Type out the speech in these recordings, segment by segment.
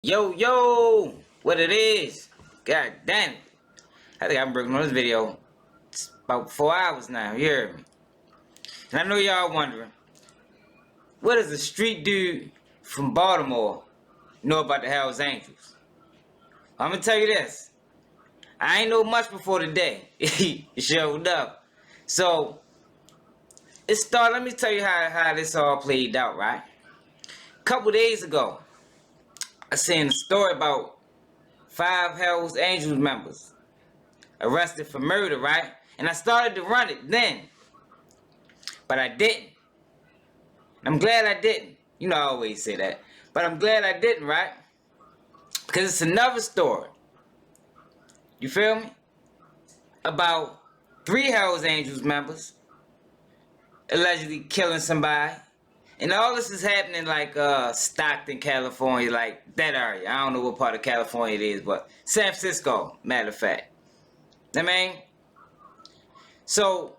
Yo, what it is? God damn it. I think I've been working on this video. It's about 4 hours now, you heard me? And I know y'all wondering, what does a street dude from Baltimore know about the Hells Angels? I'm gonna tell you this. I ain't know much before today. It showed up. So, let me tell you how this all played out, right? A couple days ago, I seen a story about 5 Hells Angels members arrested for murder, right? And I started to run it then, but I didn't. I'm glad I didn't. You know I always say that, but I'm glad I didn't, right? Because it's another story. You feel me? About 3 Hells Angels members allegedly killing somebody. And all this is happening like Stockton, California, like that area. I don't know what part of California it is, but San Francisco, matter of fact. I mean, so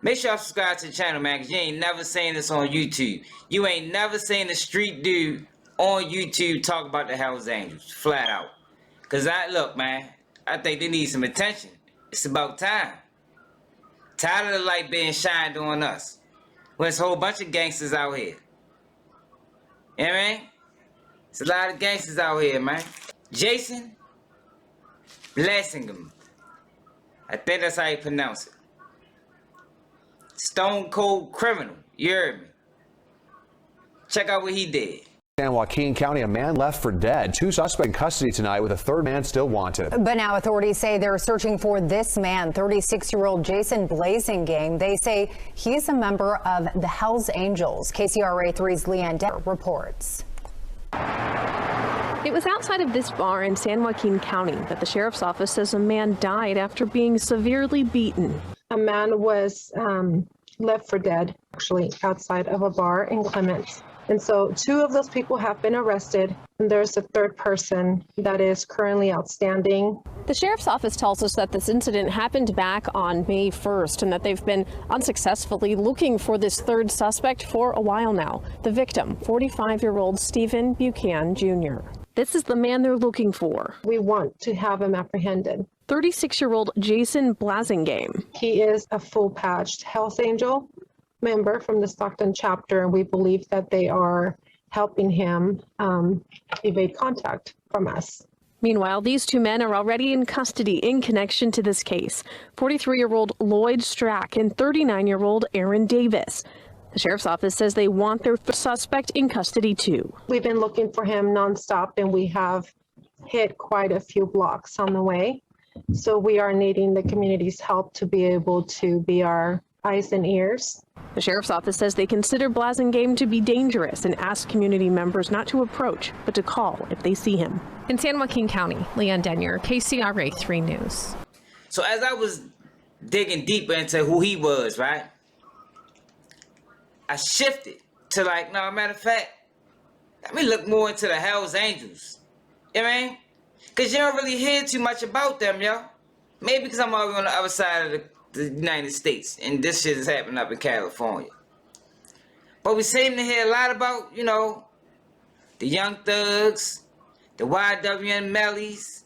make sure y'all subscribe to the channel, man, because you ain't never seen this on YouTube. You ain't never seen a street dude on YouTube talk about the Hells Angels, flat out. Because look, man, I think they need some attention. It's about time. Tired of the light being shined on us. When there's a whole bunch of gangsters out here. You know what I mean? There's a lot of gangsters out here, man. Jason Blassingham. I think that's how you pronounce it. Stone cold criminal. You heard me. Check out what he did. San Joaquin County, a man left for dead. 2 suspects in custody tonight with a 3rd man still wanted. But now authorities say they're searching for this man, 36-year-old Jason Blassingham. They say he's a member of the Hells Angels. KCRA 3's Leanne Denyer reports. It was outside of this bar in San Joaquin County that the sheriff's office says a man died after being severely beaten. A man was left for dead, actually, outside of a bar in Clements. And so 2 of those people have been arrested, and there's a 3rd person that is currently outstanding. The sheriff's office tells us that this incident happened back on May 1st and that they've been unsuccessfully looking for this 3rd suspect for a while now. The victim, 45-year-old Stephen Buchanan Jr. This is the man they're looking for. We want to have him apprehended. 36-year-old Jason Blassingham. He is a full-patched Hells Angel member from the Stockton chapter, and we believe that they are helping him evade contact from us. Meanwhile, these 2 men are already in custody in connection to this case. 43-year-old Lloyd Strack and 39-year-old Aaron Davis. The sheriff's office says they want their suspect in custody too. We've been looking for him nonstop, and we have hit quite a few blocks on the way. So we are needing the community's help to be able to be our eyes and ears. The sheriff's office says they consider Blassingham to be dangerous and ask community members not to approach, but to call if they see him. In San Joaquin County, Leanne Denyer, KCRA 3 News. So as I was digging deeper into who he was, right, I shifted to like, no, matter of fact, let me look more into the Hells Angels. You know what I mean? Because you don't really hear too much about them, yo. Maybe because I'm already on the other side of the United States, and this shit is happening up in California. But we seem to hear a lot about, you know, the Young Thugs, the YWN Mellies,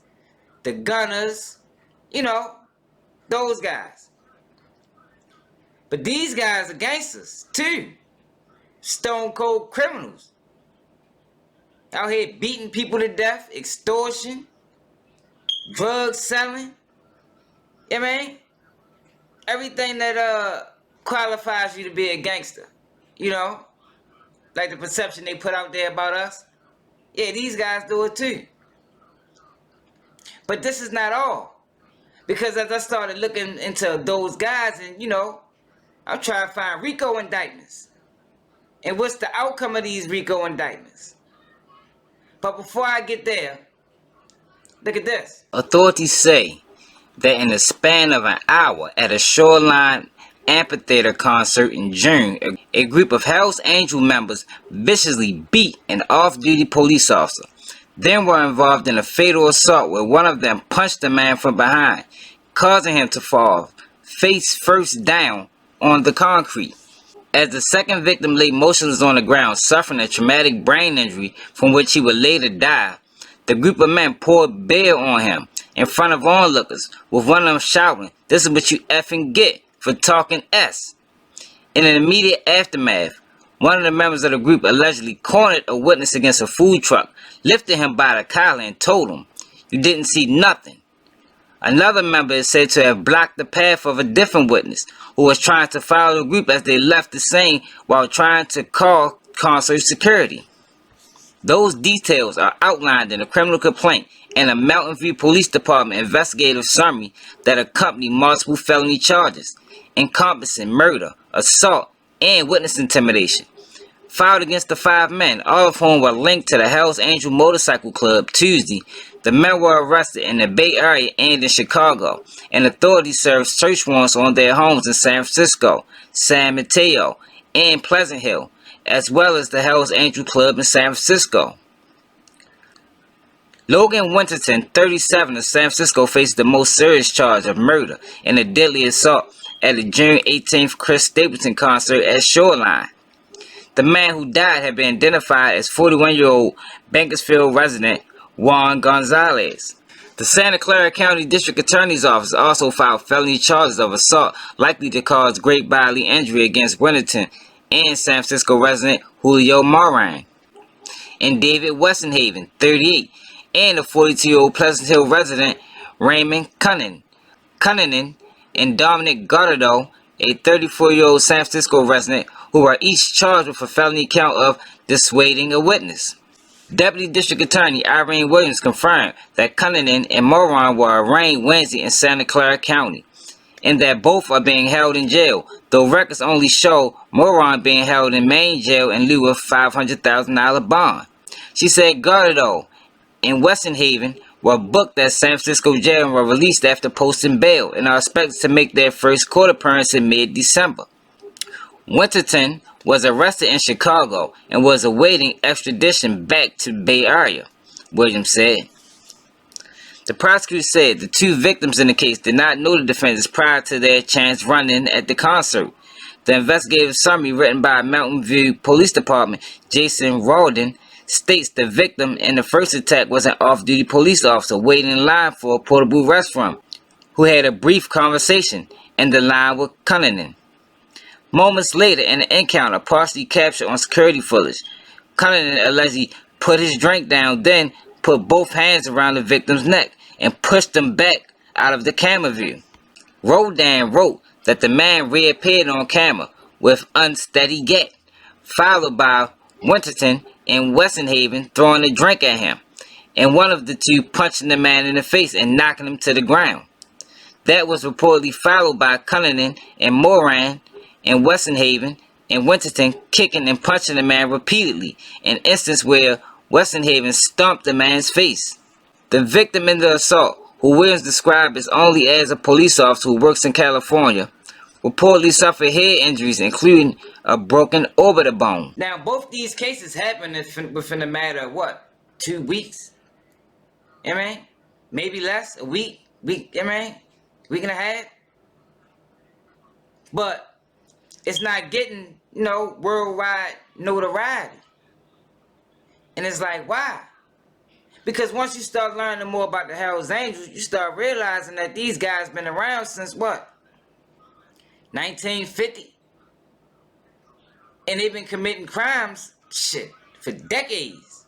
the Gunners, you know, those guys. But these guys are gangsters, too. Stone cold criminals. Out here beating people to death, extortion, drug selling. You know what I mean? Everything that qualifies you to be a gangster, you know, like the perception they put out there about us. Yeah, these guys do it too. But this is not all, because as I started looking into those guys, and you know, I'm trying to find RICO indictments, and what's the outcome of these RICO indictments. But before I get there, look at this. Authorities say that in the span of an hour at a Shoreline Amphitheater concert in June, a group of Hells Angel members viciously beat an off-duty police officer, then were involved in a fatal assault where one of them punched the man from behind, causing him to fall face first down on the concrete. As the second victim lay motionless on the ground, suffering a traumatic brain injury from which he would later die, the group of men poured beer on him in front of onlookers, with one of them shouting, "This is what you effing get for talking S." In an immediate aftermath, one of the members of the group allegedly cornered a witness against a food truck, lifted him by the collar and told him, "You didn't see nothing." Another member is said to have blocked the path of a different witness who was trying to follow the group as they left the scene while trying to call concert security. Those details are outlined in a criminal complaint and a Mountain View Police Department investigative summary that accompany multiple felony charges, encompassing murder, assault, and witness intimidation, filed against the 5 men, all of whom were linked to the Hells Angel Motorcycle Club. Tuesday, the men were arrested in the Bay Area and in Chicago, and authorities served search warrants on their homes in San Francisco, San Mateo, and Pleasant Hill, as well as the Hells Angel Club in San Francisco. Logan Winterton, 37, of San Francisco, faces the most serious charge of murder and a deadly assault at the June 18th Chris Stapleton concert at Shoreline. The man who died had been identified as 41-year-old Bakersfield resident Juan Gonzalez. The Santa Clara County District Attorney's Office also filed felony charges of assault likely to cause great bodily injury against Winterton and San Francisco resident Julio Moran, and David Westenhaven, 38, and the 42-year-old Pleasant Hill resident Raymond Cunningham, and Dominic Goddard, a 34-year-old San Francisco resident, who are each charged with a felony count of dissuading a witness. Deputy District Attorney Irene Williams confirmed that Cunningham and Moran were arraigned Wednesday in Santa Clara County, and that both are being held in jail, though records only show Moran being held in main jail in lieu of $500,000 bond. She said Goddard and Westenhaven were booked at San Francisco jail and were released after posting bail and are expected to make their first court appearance in mid-December. Winterton was arrested in Chicago and was awaiting extradition back to the Bay Area, Williams said. The prosecutor said the 2 victims in the case did not know the defendants prior to their chance run-in at the concert. The investigative summary written by Mountain View Police Department Jason Rawdon states the victim in the first attack was an off-duty police officer waiting in line for a portable restroom, who had a brief conversation in the line with Cunningham. Moments later, in an encounter partially captured on security footage, Cunningham allegedly put his drink down, then put both hands around the victim's neck and pushed them back out of the camera view. Rodan wrote that the man reappeared on camera with unsteady gait, followed by Winterton and Westenhaven throwing a drink at him, and one of the 2 punching the man in the face and knocking him to the ground. That was reportedly followed by Cunningham and Moran and Westenhaven and Winterton kicking and punching the man repeatedly, an instance where Westenhaven stomped the man's face. The victim in the assault, who Williams described as only as a police officer who works in California, reportedly suffered head injuries, including a broken orbital bone. Now, both these cases happened within a matter of, what, 2 weeks? You know what I mean? Maybe less, a week, you know what I mean? Week and a half? But it's not getting, worldwide notoriety. And it's like, why? Because once you start learning more about the Hells Angels, you start realizing that these guys been around since what? 1950? And they've been committing crimes, for decades.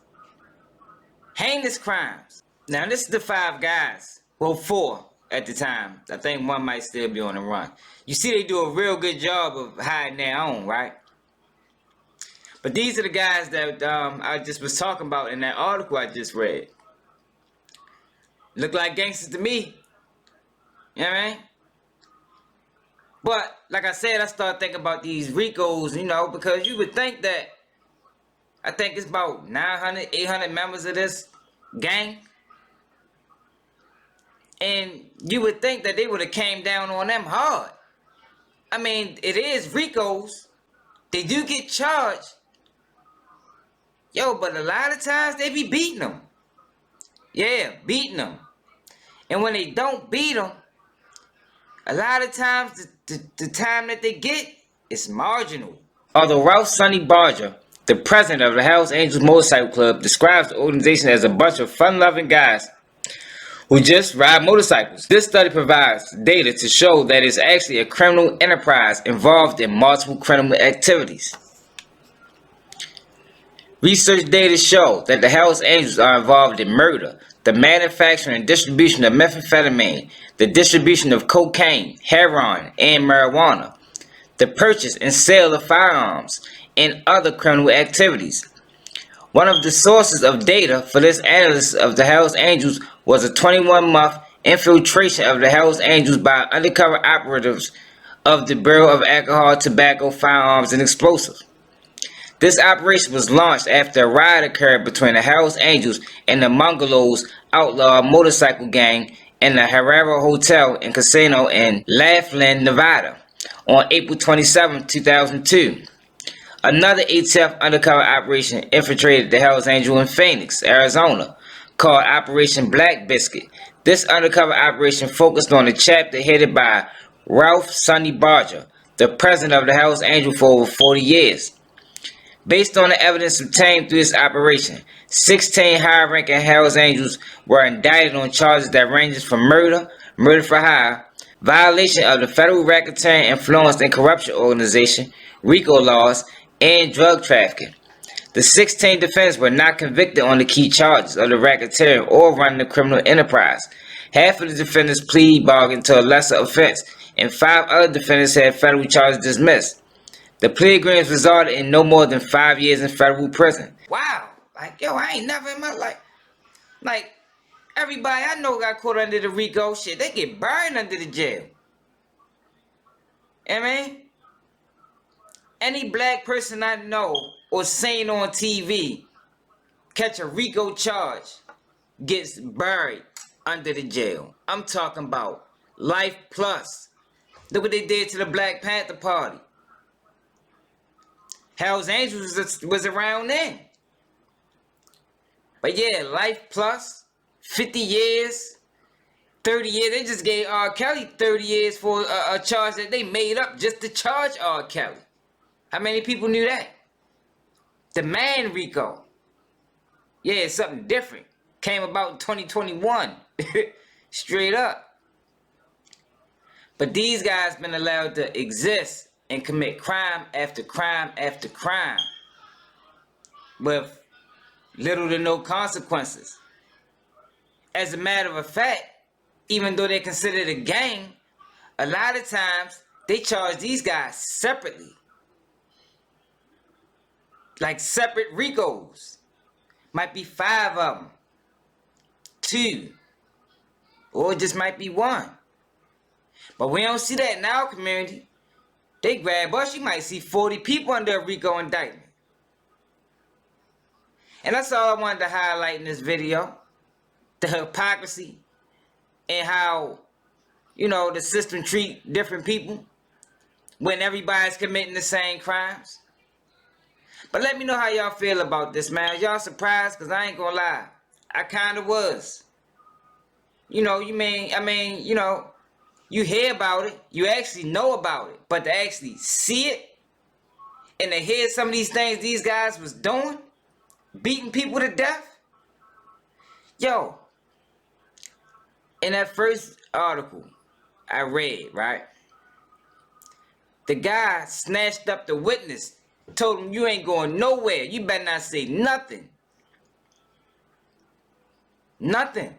Heinous crimes. Now, this is the 5 guys. Well, 4 at the time. I think one might still be on the run. You see, they do a real good job of hiding their own, right? But these are the guys that I just was talking about in that article I just read. Look like gangsters to me. You know what I mean? But, like I said, I started thinking about these RICOs, because you would think that, I think it's about 900, 800 members of this gang. And you would think that they would have came down on them hard. I mean, it is RICOs. They do get charged. But a lot of times they be beating them. Yeah, beating them. And when they don't beat them, a lot of times the time that they get is marginal. Although Ralph Sonny Barger, the president of the Hells Angels Motorcycle Club, describes the organization as a bunch of fun-loving guys who just ride motorcycles. This study provides data to show that it's actually a criminal enterprise involved in multiple criminal activities. Research data show that the Hells Angels are involved in murder, the manufacturing and distribution of methamphetamine, the distribution of cocaine, heroin, and marijuana, the purchase and sale of firearms, and other criminal activities. One of the sources of data for this analysis of the Hells Angels was a 21-month infiltration of the Hells Angels by undercover operatives of the Bureau of Alcohol, Tobacco, Firearms, and Explosives. This operation was launched after a riot occurred between the Hells Angels and the Mongolos outlaw motorcycle gang in the Herrera Hotel and Casino in Laughlin, Nevada on April 27, 2002. Another ATF undercover operation infiltrated the Hells Angels in Phoenix, Arizona, called Operation Black Biscuit. This undercover operation focused on a chapter headed by Ralph Sonny Barger, the president of the Hells Angels for over 40 years. Based on the evidence obtained through this operation, 16 high-ranking Hells Angels were indicted on charges that ranges from murder, murder for hire, violation of the Federal Racketeering Influence and Corruption Organization, RICO laws, and drug trafficking. The 16 defendants were not convicted on the key charges of the racketeering or running a criminal enterprise. Half of the defendants plead bargain to a lesser offense, and 5 other defendants had federal charges dismissed. The plea agreements resulted in no more than 5 years in federal prison. Wow, like, yo, I ain't never in my life. Like, everybody I know got caught under the RICO shit. They get burned under the jail. I mean, any black person I know or seen on TV catch a RICO charge gets buried under the jail. I'm talking about life plus. Look what they did to the Black Panther Party. Hells Angels was around then. But yeah, life plus, 50 years, 30 years. They just gave R. Kelly 30 years for a charge that they made up just to charge R. Kelly. How many people knew that? The man Rico. Yeah, it's something different. Came about in 2021. Straight up. But these guys been allowed to exist and commit crime after crime after crime with little to no consequences. As a matter of fact, even though they're considered a gang, a lot of times they charge these guys separately. Like separate RICOs. Might be 5 of them. 2. Or it just might be 1. But we don't see that in our community. They grab us, you might see 40 people under a RICO indictment. And that's all I wanted to highlight in this video. The hypocrisy and how, you know, the system treat different people when everybody's committing the same crimes. But let me know how y'all feel about this, man. Y'all surprised? Because I ain't gonna lie. I kind of was. You know, you hear about it. You actually know about it. But to actually see it and to hear some of these things these guys was doing, beating people to death. Yo, in that first article I read, right? The guy snatched up the witness, told him, you ain't going nowhere. You better not say nothing. Nothing.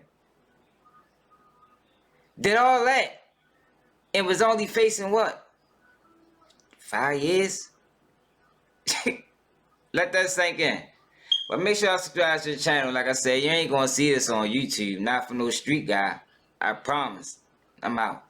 Did all that and was only facing what? 5 years? Let that sink in. But make sure y'all subscribe to the channel. Like I said, you ain't gonna see this on YouTube. Not for no street guy. I promise. I'm out.